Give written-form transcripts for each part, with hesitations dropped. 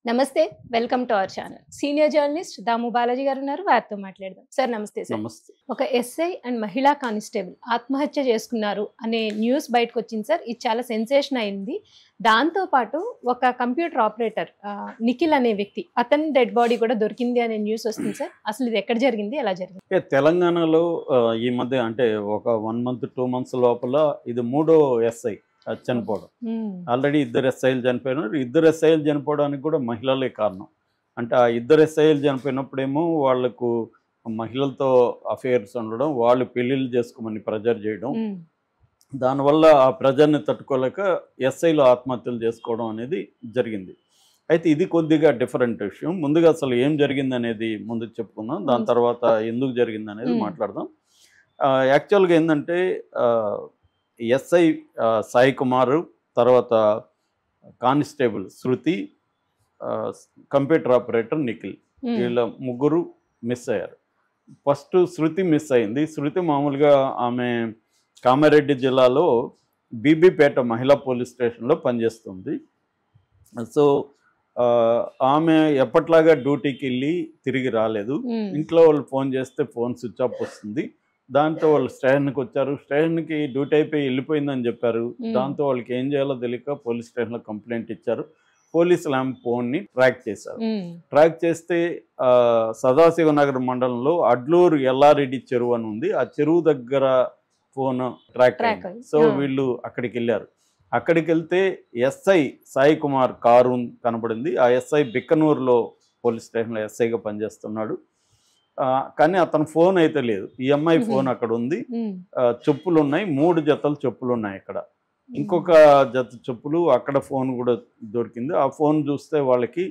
నమస్తే. Welcome to our channel. Senior journalist Damu Balaji గారు ఉన్నారు. వారితో మాట్లాడదాం. సార్ నమస్తే సార్. నమస్తే. ఒక ఎస్ఐ అండ్ మహిళా కానిస్టేబుల్ ఆత్మహత్య చేసుకున్నారు అనే న్యూస్ బయటకు వచ్చింది సార్. ఇది చాలా సెన్సేషన్ అయింది. దాంతో పాటు ఒక కంప్యూటర్ ఆపరేటర్ నిఖిల్ అనే వ్యక్తి అతని డెడ్ బాడీ కూడా దొరికింది అనే న్యూస్ వస్తుంది సార్. అసలు ఇది ఎక్కడ జరిగింది, ఎలా జరిగింది? తెలంగాణలో ఈ మధ్య అంటే ఒక 1 month 2 months లోపల ఇది మూడో ఎస్ఐ చనిపోవడం. ఆల్రెడీ 2 ఎస్ఐలు చనిపోయినారు. 2 ఎస్ఐలు చనిపోవడానికి కూడా మహిళలే కారణం. అంటే ఆ 2 ఎస్ఐలు చనిపోయినప్పుడేమో వాళ్లకు మహిళలతో అఫేర్స్ ఉండడం, వాళ్ళు పెళ్లిళ్ళు చేసుకోమని ప్రెజర్ చేయడం, దానివల్ల ఆ ప్రెజర్ని తట్టుకోలేక ఎస్ఐలు ఆత్మహత్యలు చేసుకోవడం అనేది జరిగింది. అయితే ఇది కొద్దిగా డిఫరెంట్ విషయం. ముందుగా అసలు ఏం జరిగింది అనేది ముందు చెప్పుకుందాం, దాని తర్వాత ఎందుకు జరిగింది అనేది మాట్లాడదాం. యాక్చువల్గా ఏంటంటే ఎస్ఐ సాయి కుమార్, తర్వాత కానిస్టేబుల్ శృతి, కంప్యూటర్ ఆపరేటర్ నిఖిల్, వీళ్ళ ముగ్గురు మిస్ అయ్యారు. ఫస్ట్ శృతి మిస్ అయింది. శృతి మామూలుగా ఆమె కామారెడ్డి జిల్లాలో బీబీపేట మహిళా పోలీస్ స్టేషన్లో పనిచేస్తుంది. సో ఆమె ఎప్పట్లాగా డ్యూటీకి వెళ్ళి తిరిగి రాలేదు. ఇంట్లో వాళ్ళు ఫోన్ చేస్తే ఫోన్ స్విచ్ ఆఫ్ వస్తుంది. దాంతో వాళ్ళు స్టేషన్కి వచ్చారు. స్టేషన్కి డ్యూటీ అయిపోయి వెళ్ళిపోయిందని చెప్పారు. దాంతో వాళ్ళకి ఏం చేయాలో తెలియక పోలీస్ స్టేషన్లో కంప్లైంట్ ఇచ్చారు. పోలీసులు ఆమె ఫోన్ని ట్రాక్ చేశారు. ట్రాక్ చేస్తే సదాశివనగర్ మండలంలో అడ్లూరు ఎల్లారెడ్డి చెరువు అని ఉంది. ఆ చెరువు దగ్గర ఫోన్ ట్రాక్ అయింది. సో వీళ్ళు అక్కడికి వెళ్ళారు. అక్కడికి వెళ్తే ఎస్ఐ సాయి కుమార్ కారు కనపడింది. ఆ ఎస్ఐ బిక్కనూరులో పోలీస్ స్టేషన్లో ఎస్ఐగా పనిచేస్తున్నాడు. కానీ అతని ఫోన్ అయితే లేదు. ఈ అమ్మాయి ఫోన్ అక్కడ ఉంది. చెప్పులు ఉన్నాయి, 3 జతలు చెప్పులు ఉన్నాయి అక్కడ. ఇంకొక జత చెప్పులు, అక్కడ ఫోన్ కూడా దొరికింది. ఆ ఫోన్ చూస్తే వాళ్ళకి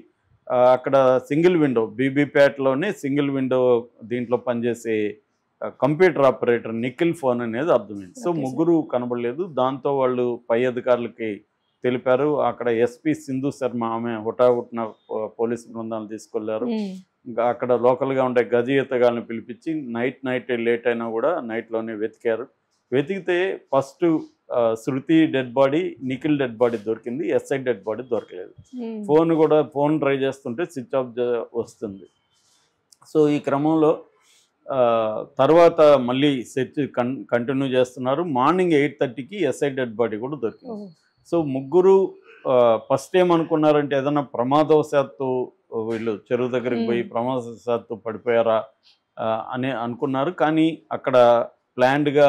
అక్కడ సింగిల్ విండో, బీబీపేటలోనే సింగిల్ విండో దీంట్లో పనిచేసే కంప్యూటర్ ఆపరేటర్ నిఖిల్ ఫోన్ అనేది అర్థమైంది. సో ముగ్గురు కనబడలేదు. దాంతో వాళ్ళు పై అధికారులకి తెలిపారు. అక్కడ ఎస్పీ సింధు శర్మ ఆమె హుటాహుటిన పోలీసు బృందాలు తీసుకెళ్లారు. ఇంకా అక్కడ లోకల్గా ఉండే గజయితగాళ్ళని పిలిపించి నైట్ లేట్ అయినా కూడా నైట్లోనే వెతికారు. వెతికితే first Shruti dead body, Nikhil dead body దొరికింది. ఎస్ఐ డెడ్ బాడీ దొరకలేదు. ఫోన్ ట్రై చేస్తుంటే స్విచ్ ఆఫ్ వస్తుంది. సో ఈ క్రమంలో తర్వాత మళ్ళీ సెర్చ్ కంటిన్యూ చేస్తున్నారు. మార్నింగ్ 8:30కి ఎస్ఐ డెడ్ బాడీ కూడా దొరికింది. సో ముగ్గురు ఫస్ట్ ఏమనుకున్నారంటే ఏదైనా ప్రమాదవశాత్తు వీళ్ళు చెరువు దగ్గరికి పోయి ప్రమాదవశాత్తు పడిపోయారా అని అనుకున్నారు. కానీ అక్కడ ప్లాన్డ్గా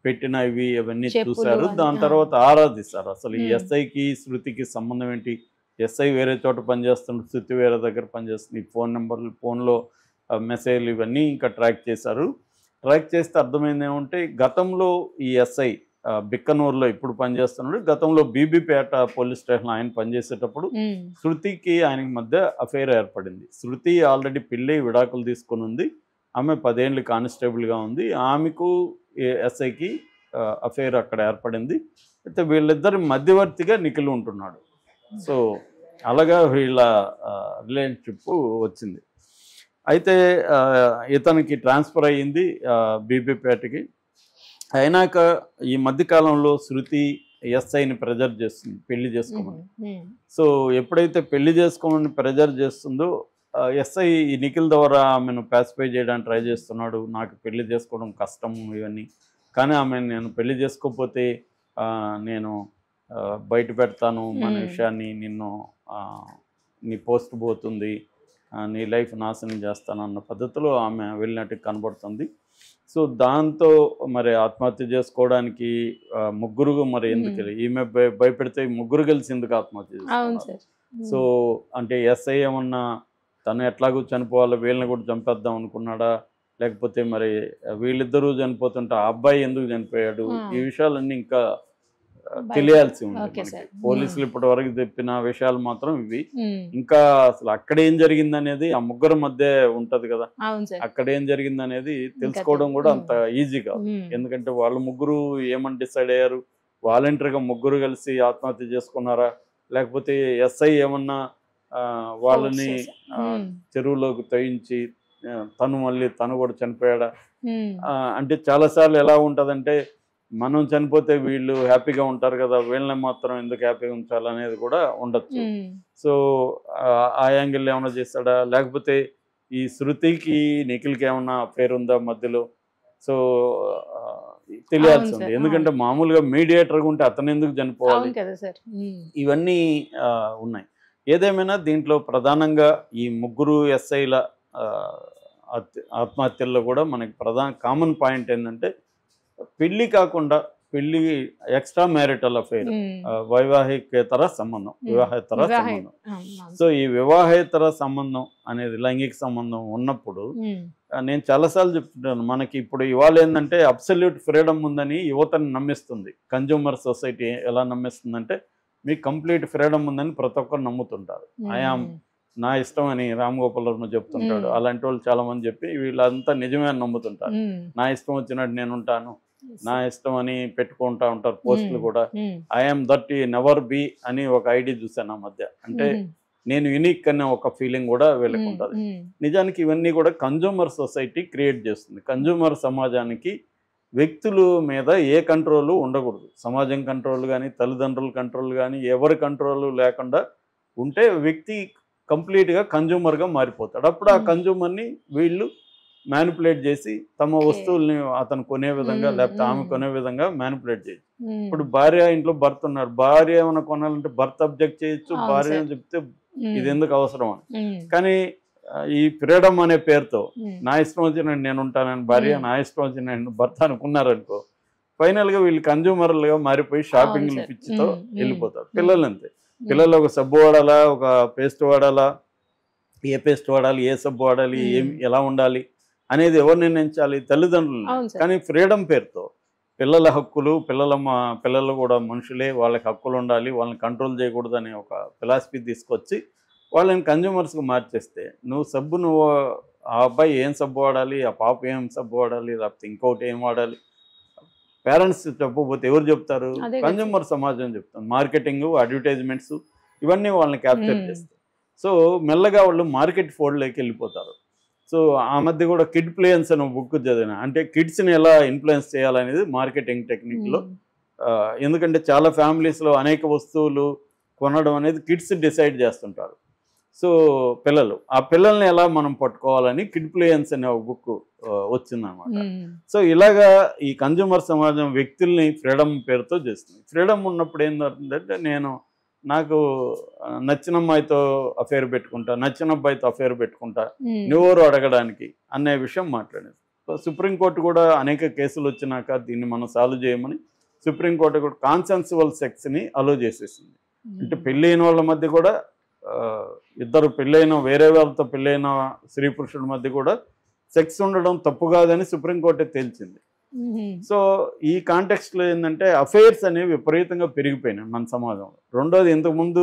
పెట్టిన ఇవన్నీ చూశారు. దాని తర్వాత ఆరాధిస్తారు అసలు ఈ ఎస్ఐకి శృతికి సంబంధం ఏంటి, ఎస్ఐ వేరే చోట పనిచేస్తుంది, శృతి వేరే దగ్గర పనిచేస్తుంది, ఈ ఫోన్ నెంబర్లు, ఫోన్లో మెసేజ్లు ఇవన్నీ ఇంకా ట్రాక్ చేశారు. ట్రాక్ చేస్తే అర్థమైంది ఏమంటే గతంలో ఈ ఎస్ఐ బిక్కనూరులో ఇప్పుడు పనిచేస్తున్నాడు. గతంలో బీబీపేట పోలీస్ స్టేషన్ ఆయన పనిచేసేటప్పుడు శృతికి ఆయనకి మధ్య అఫైర్ ఏర్పడింది. శృతి ఆల్రెడీ పెళ్ళి విడాకులు తీసుకుని ఉంది. ఆమె 10 ఏళ్ళు కానిస్టేబుల్గా ఉంది. ఆమెకు ఎస్ఐకి అఫైర్ అక్కడ ఏర్పడింది. అయితే వీళ్ళిద్దరి మధ్యవర్తిగా నిఖిల్ ఉంటున్నాడు. సో అలాగా వీళ్ళ రిలేషన్షిప్ వచ్చింది. అయితే ఇతనికి ట్రాన్స్ఫర్ అయ్యింది బీబీపేటకి. అయినాక ఈ మధ్యకాలంలో శృతి ఎస్ఐని ప్రెజర్ చేస్తుంది పెళ్లి చేసుకోమని. సో ఎప్పుడైతే పెళ్లి చేసుకోమని ప్రెజర్ చేస్తుందో ఎస్ఐ ఈ నిఖిల్ ద్వారా ఆమెను పాసిఫై చేయడానికి ట్రై చేస్తున్నాడు. నాకు పెళ్లి చేసుకోవడం కష్టం ఇవన్నీ, కానీ ఆమె నేను పెళ్లి చేసుకోకపోతే నేను బయట పెడతాను మన విషయాన్ని, నీ పోస్ట్ పోతుంది, నీ లైఫ్ నాశనం చేస్తానన్న పద్ధతిలో ఆమె వెళ్ళినట్టు కనబడుతుంది. సో దాంతో మరి ఆత్మహత్య చేసుకోవడానికి ముగ్గురు మరి ఎందుకు ఈమె భయపెడితే ముగ్గురు కలిసి ఎందుకు ఆత్మహత్య చేసుకున్నారు? సో అంటే ఎస్ఐ ఏమన్నా తను ఎట్లాగూ చనిపోవాలి వీళ్ళని కూడా చంపేద్దాం అనుకున్నాడా, లేకపోతే మరి వీళ్ళిద్దరూ చనిపోతుంటే ఆ అబ్బాయి ఎందుకు చనిపోయాడు, ఈ విషయాలన్నీ ఇంకా తెలియాల్సి ఉంది. పోలీసులు ఇప్పటి వరకు చెప్పిన విషయాలు మాత్రం ఇవి. ఇంకా అసలు అక్కడ ఏం జరిగింది అనేది ఆ ముగ్గురు మధ్య ఉంటది కదా, అక్కడ ఏం జరిగింది అనేది తెలుసుకోవడం కూడా అంత ఈజీ కాదు. ఎందుకంటే వాళ్ళు ముగ్గురు ఏమని డిసైడ్ అయ్యారు, వాలంటరీగా ముగ్గురు కలిసి ఆత్మహత్య చేసుకున్నారా, లేకపోతే ఎస్ఐ ఏమన్నా వాళ్ళని చెరువులోకి తొయించి తను కూడా చనిపోయాడా? అంటే చాలాసార్లు ఎలా ఉంటదంటే మనం చనిపోతే వీళ్ళు హ్యాపీగా ఉంటారు కదా, వీళ్ళని మాత్రం ఎందుకు హ్యాపీగా ఉంచాలనేది కూడా ఉండొచ్చు. సో ఆ యాంగిల్ ఏమైనా చేస్తాడా, లేకపోతే ఈ శృతికి నిఖిల్కి ఏమన్నా పేరు ఉందా మధ్యలో? సో తెలియాల్సి ఉంది. ఎందుకంటే మామూలుగా మీడియేటర్గా ఉంటే అతను ఎందుకు చనిపోవాలి, ఇవన్నీ ఉన్నాయి. ఏదేమైనా దీంట్లో ప్రధానంగా ఈ ముగ్గురు ఎస్ఐల ఆత్మహత్యల్లో కూడా మనకి కామన్ పాయింట్ ఏంటంటే పెళ్లి కాకుండా పెళ్లి ఎక్స్ట్రా మ్యారిటల్ అఫైర్, వైవాహికేతర సంబంధం, వివాహేతర సంబంధం. సో ఈ వివాహేతర సంబంధం అనేది లైంగిక సంబంధం ఉన్నప్పుడు నేను చాలాసార్లు చెప్తుంటాను, మనకి ఇప్పుడు ఇవాళ ఏంటంటే అబ్సల్యూట్ ఫ్రీడమ్ ఉందని యువతని నమ్మిస్తుంది. కన్జ్యూమర్ సొసైటీ ఎలా నమ్మిస్తుందంటే మీకు కంప్లీట్ ఫ్రీడమ్ ఉందని ప్రతి ఒక్కరు నమ్ముతుంటారు. ఐఆమ్ నా ఇష్టం అని రామ్ గోపాల్ వర్మ చెప్తుంటాడు. అలాంటి వాళ్ళు చాలా మంది చెప్పి వీళ్ళంతా నిజమే అని నమ్ముతుంటారు. నా ఇష్టం వచ్చినట్టు నేను ఉంటాను, నా ఇష్టం అని పెట్టుకుంటా ఉంటారు పోస్టులు కూడా. ఐఎమ్ దట్ నెవర్ బి అని ఒక ఐడి చూసాను ఆ మధ్య. అంటే నేను యూనిక్ అనే ఒక ఫీలింగ్ కూడా వీళ్ళకి ఉంటుంది. నిజానికి ఇవన్నీ కూడా కన్జ్యూమర్ సొసైటీ క్రియేట్ చేస్తుంది. కన్జ్యూమర్ సమాజానికి వ్యక్తుల మీద ఏ కంట్రోలు ఉండకూడదు. సమాజం కంట్రోల్ కానీ, తల్లిదండ్రుల కంట్రోల్ కానీ, ఎవరి కంట్రోల్ లేకుండా ఉంటే వ్యక్తి కంప్లీట్గా కన్జ్యూమర్గా మారిపోతాడు. అప్పుడు ఆ కన్జ్యూమర్ని వీళ్ళు మ్యానిపులేట్ చేసి తమ వస్తువుల్ని అతను కొనే విధంగా, లేకపోతే ఆమె కొనే విధంగా మ్యానిపులేట్ చేయొచ్చు. ఇప్పుడు భార్య ఇంట్లో భర్త ఉన్నారు, భార్య ఏమైనా కొనాలంటే భర్త అబ్జెక్ట్ చేయొచ్చు, భార్య అని చెప్తే ఇది ఎందుకు అవసరం అని. కానీ ఈ ఫ్రీడమ్ అనే పేరుతో నా ఇష్టం వచ్చినట్టు నేను ఉంటానని భార్య, నా ఇష్టం వచ్చిన భర్త అనుకున్నారనుకో, ఫైనల్గా వీళ్ళు కన్జ్యూమర్లుగా మారిపోయి షాపింగ్ పిచ్చితో వెళ్ళిపోతారు. పిల్లలు అంతే, పిల్లలు ఒక సబ్బు వాడాలా, ఒక పేస్ట్ వాడాలా, ఏ పేస్ట్ వాడాలి, ఏ సబ్బు వాడాలి, ఎలా ఉండాలి అనేది ఎవరు నిర్ణయించాలి? తల్లిదండ్రులు. కానీ ఫ్రీడమ్ పేరుతో పిల్లల హక్కులు, పిల్లలు కూడా మనుషులే, వాళ్ళకి హక్కులు ఉండాలి, వాళ్ళని కంట్రోల్ చేయకూడదు అనే ఒక ఫిలాసఫీ తీసుకొచ్చి వాళ్ళని కన్జ్యూమర్స్గా మార్చేస్తే, నువ్వు ఆ అబ్బాయి ఏం సబ్బు వాడాలి, ఆ పాప ఏం సబ్బు వాడాలి, లేకపోతే ఇంకొకటి ఏం వాడాలి, పేరెంట్స్ చెప్పకపోతే ఎవరు చెప్తారు? కన్జ్యూమర్ సమాజం చెప్తారు. మార్కెటింగ్, అడ్వర్టైజ్మెంట్స్ ఇవన్నీ వాళ్ళని క్యాప్చర్ చేస్తాయి. సో మెల్లగా వాళ్ళు మార్కెట్ ఫోల్డ్లోకి వెళ్ళిపోతారు. సో ఆ మధ్య కూడా కిడ్ ప్లేయన్స్ అనే బుక్ చదివిన, అంటే కిడ్స్ని ఎలా ఇన్ఫ్లుయెన్స్ చేయాలనేది మార్కెటింగ్ టెక్నిక్లో. ఎందుకంటే చాలా ఫ్యామిలీస్లో అనేక వస్తువులు కొనడం అనేది కిడ్స్ డిసైడ్ చేస్తుంటారు. సో ఆ పిల్లల్ని ఎలా మనం పట్టుకోవాలని కిడ్ ప్లేయన్స్ అనే ఒక బుక్ వచ్చిందనమాట. సో ఇలాగా ఈ కన్జ్యూమర్ సమాజం వ్యక్తుల్ని ఫ్రీడమ్ పేరుతో చేస్తుంది. ఫ్రీడమ్ ఉన్నప్పుడు ఏంటంటే నాకు నచ్చిన అమ్మాయితో అఫేర్ పెట్టుకుంటా, నచ్చిన అబ్బాయితో అఫేర్ పెట్టుకుంటా, నువ్వెవరు అడగడానికి అనే విషయం మాట్లాడేది. సో సుప్రీంకోర్టు కూడా అనేక కేసులు వచ్చినాక దీన్ని మనం సాల్వ్ చేయమని సుప్రీంకోర్టు కూడా కాన్సెన్సువల్ సెక్స్ని అలో చేసేసింది. అంటే పెళ్ళైన వాళ్ళ మధ్య కూడా, ఇద్దరు వేరే వాళ్ళతో పెళ్ళైన స్త్రీ పురుషుల మధ్య కూడా సెక్స్ ఉండడం తప్పు కాదని సుప్రీంకోర్టే తేల్చింది. సో ఈ కాంటెక్స్ట్లో ఏంటంటే అఫైర్స్ అనేవి విపరీతంగా పెరిగిపోయినాయి మన సమాజంలో. రెండోది, ఇంతకుముందు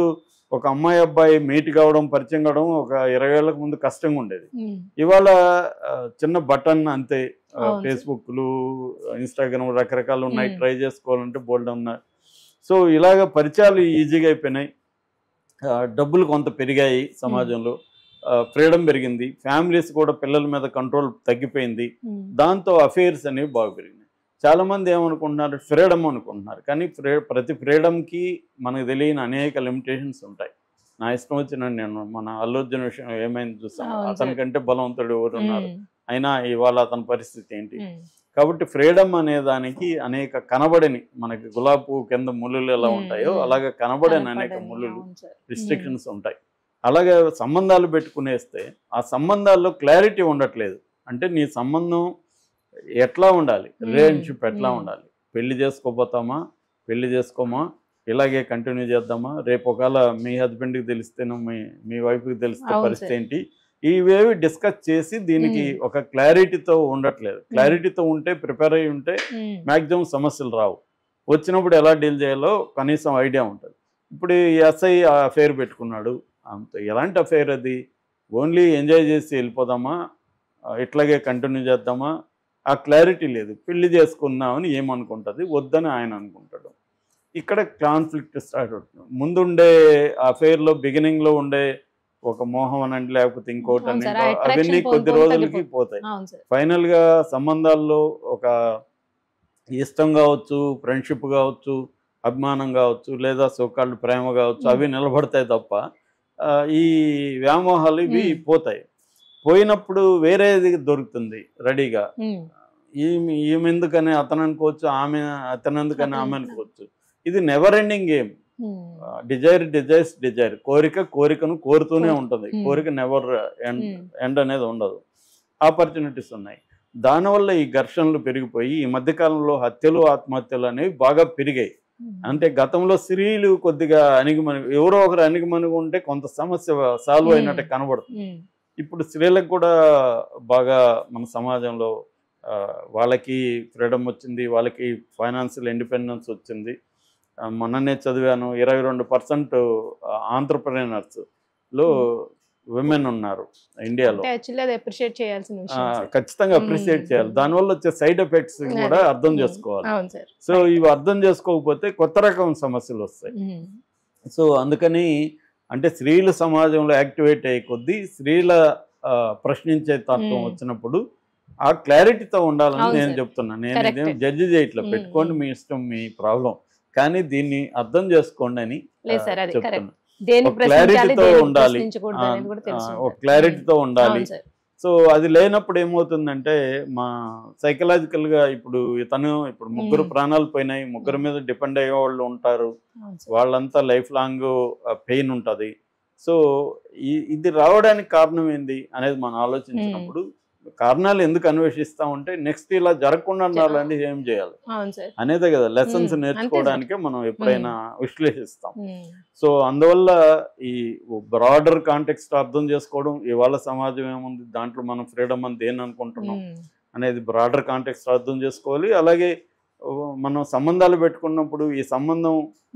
ఒక అమ్మాయి అబ్బాయి మీట్ కావడం, పరిచయం కావడం ఒక 20 ఏళ్ళకు ముందు కష్టంగా ఉండేది. ఇవాళ చిన్న బటన్ అంతే, ఫేస్బుక్లు, ఇన్స్టాగ్రామ్ రకరకాలు ఉన్నాయి, ట్రై చేసుకోవాలంటే బోల్డ్ ఉన్నాయి. సో ఇలాగ పరిచయాలు ఈజీగా అయిపోయినాయి, డబ్బులు కొంత పెరిగాయి సమాజంలో, ఫ్రీడమ్ పెరిగింది, ఫ్యామిలీస్ కూడా పిల్లల మీద కంట్రోల్ తగ్గిపోయింది, దాంతో అఫైర్స్ అనేవి బాగా పెరిగినాయి. చాలామంది ఏమనుకుంటున్నారు, ఫ్రీడమ్ అనుకుంటున్నారు. కానీ ప్రతి ఫ్రీడమ్కి మనకు తెలియని అనేక లిమిటేషన్స్ ఉంటాయి. నా ఇష్టం వచ్చిన నేను మన అల్లు అర్జున్ విషయం ఏమైంది చూసాను, అతనికంటే బలవంతుడు ఎవరున్నారు, అయినా ఇవాళ అతని పరిస్థితి ఏంటి. కాబట్టి ఫ్రీడమ్ అనే దానికి అనేక కనబడని, మనకి గులాబీ పువ్వు కింద ముళ్ళులు ఎలా ఉంటాయో అలాగే కనబడని అనేక ముళ్ళులు, రిస్ట్రిక్షన్స్ ఉంటాయి. అలాగే సంబంధాలు పెట్టుకునేస్తే ఆ సంబంధాల్లో క్లారిటీ ఉండట్లేదు. అంటే నీ సంబంధం ఎట్లా ఉండాలి, రిలేషన్షిప్ ఎట్లా ఉండాలి, పెళ్లి చేసుకోపోతామా, పెళ్లి చేసుకోమా, ఇలాగే కంటిన్యూ చేద్దామా, రేపు ఒకవేళ మీ హస్బెండ్కి తెలిస్తేనో మీ వైఫ్కి తెలిస్తే పరిస్థితి ఏంటి, ఇవేవి డిస్కస్ చేసి దీనికి ఒక క్లారిటీతో ఉండట్లేదు. క్లారిటీతో ఉంటే, ప్రిపేర్ అయి ఉంటే మ్యాక్సిమం సమస్యలు రావు. వచ్చినప్పుడు ఎలా డీల్ చేయాలో కనీసం ఐడియా ఉంటుంది. ఇప్పుడు ఈ ఎస్ఐ అఫైర్ పెట్టుకున్నాడు, అంత ఎలాంటి అఫైర్ అది? ఓన్లీ ఎంజాయ్ చేసి వెళ్ళిపోదామా, ఇట్లాగే కంటిన్యూ చేద్దామా, ఆ క్లారిటీ లేదు. పెళ్లి చేసుకుందామని ఏమనుకుంటుంది, వద్దని ఆయన అనుకుంటాడు. ఇక్కడ కాన్ఫ్లిక్ట్ స్టార్ట్ అవుతుంది. ముందుండే అఫైర్లో బిగినింగ్లో ఉండే ఒక మోహం అనండి, లేకపోతే ఇంకోటి అని, అవన్నీ కొద్ది రోజులకి పోతాయి. ఫైనల్గా సంబంధాల్లో ఒక ఇష్టం కావచ్చు, ఫ్రెండ్షిప్ కావచ్చు, అభిమానం కావచ్చు, లేదా సోకాళ్ళు ప్రేమ కావచ్చు, అవి నిలబడతాయి తప్ప ఈ వ్యామోహాలు ఇవి పోతాయి. పోయినప్పుడు వేరేది దొరుకుతుంది రెడీగా. ఈమె ఎందుకని అతను అనుకోవచ్చు, అతను ఎందుకని ఆమె అనుకోవచ్చు. ఇది నెవర్ ఎండింగ్ గేమ్. డిజైర్ కోరికను కోరుతూనే ఉంటుంది. కోరిక నెవర్ ఎండ్ అనేది ఉండదు. ఆపర్చునిటీస్ ఉన్నాయి. దానివల్ల ఈ ఘర్షణలు పెరిగిపోయి ఈ మధ్యకాలంలో హత్యలు, ఆత్మహత్యలు అనేవి బాగా పెరిగాయి. అంటే గతంలో స్త్రీలు కొద్దిగా ఎవరో ఒకరు అణిగిమణిగి ఉంటే కొంత సమస్య సాల్వ్ అయినట్టు కనబడుతుంది. ఇప్పుడు స్త్రీలకు కూడా బాగా మన సమాజంలో వాళ్ళకి ఫ్రీడమ్ వచ్చింది, వాళ్ళకి ఫైనాన్షియల్ ఇండిపెండెన్స్ వచ్చింది. మొన్ననే చదివాను 22% ఆంటర్‌ప్రెన్యూర్స్‌లో విమెన్ ఉన్నారు ఇండియాలో. ఖచ్చితంగా అప్రిషియేట్ చేయాలి. దానివల్ల వచ్చే సైడ్ ఎఫెక్ట్స్ కూడా అర్థం చేసుకోవాలి. సో ఇవి అర్థం చేసుకోకపోతే కొత్త రకం సమస్యలు వస్తాయి. సో అందుకని అంటే స్త్రీల సమాజంలో యాక్టివేట్ అయ్యే కొద్దీ స్త్రీల ప్రశ్నించే తత్వం వచ్చినప్పుడు ఆ క్లారిటీతో ఉండాలని నేను చెప్తున్నాను. నేను ఇదేం జడ్జి చేయట్లా, పెట్టుకోండి మీ ఇష్టం, మీ ప్రాబ్లం, కానీ దీన్ని అర్థం చేసుకోండి అని చెప్తున్నా. క్లారిటీతో ఉండాలి, ఒక క్లారిటీతో ఉండాలి. సో అది లేనప్పుడు ఏమవుతుందంటే మా సైకలాజికల్గా ఇప్పుడు ముగ్గురు ప్రాణాలు పోయినాయి, ముగ్గురు మీద డిపెండ్ అయ్యే వాళ్ళు ఉంటారు, వాళ్ళంతా లైఫ్ లాంగ్ పెయిన్ ఉంటుంది. సో ఇది రావడానికి కారణం ఏంది అనేది మనం ఆలోచించినప్పుడు కారణాలు ఎందుకు అన్వేషిస్తామంటే నెక్స్ట్ ఇలా జరగకుండా ఉండాలంటే ఏం చేయాలి అనేదే కదా లెసన్స్ నేర్చుకోవడానికే మనం ఎప్పుడైనా విశ్లేషిస్తాం. సో అందువల్ల ఈ బ్రాడర్ కాంటెక్స్ట్ అర్థం చేసుకోవడం, ఇవాళ సమాజం ఏముంది, దాంట్లో మనం ఫ్రీడమ్ అని దేని అనుకుంటున్నాం అనేది బ్రాడర్ కాంటెక్స్ట్ అర్థం చేసుకోవాలి. అలాగే మనం సంబంధాలు పెట్టుకున్నప్పుడు ఈ సంబంధం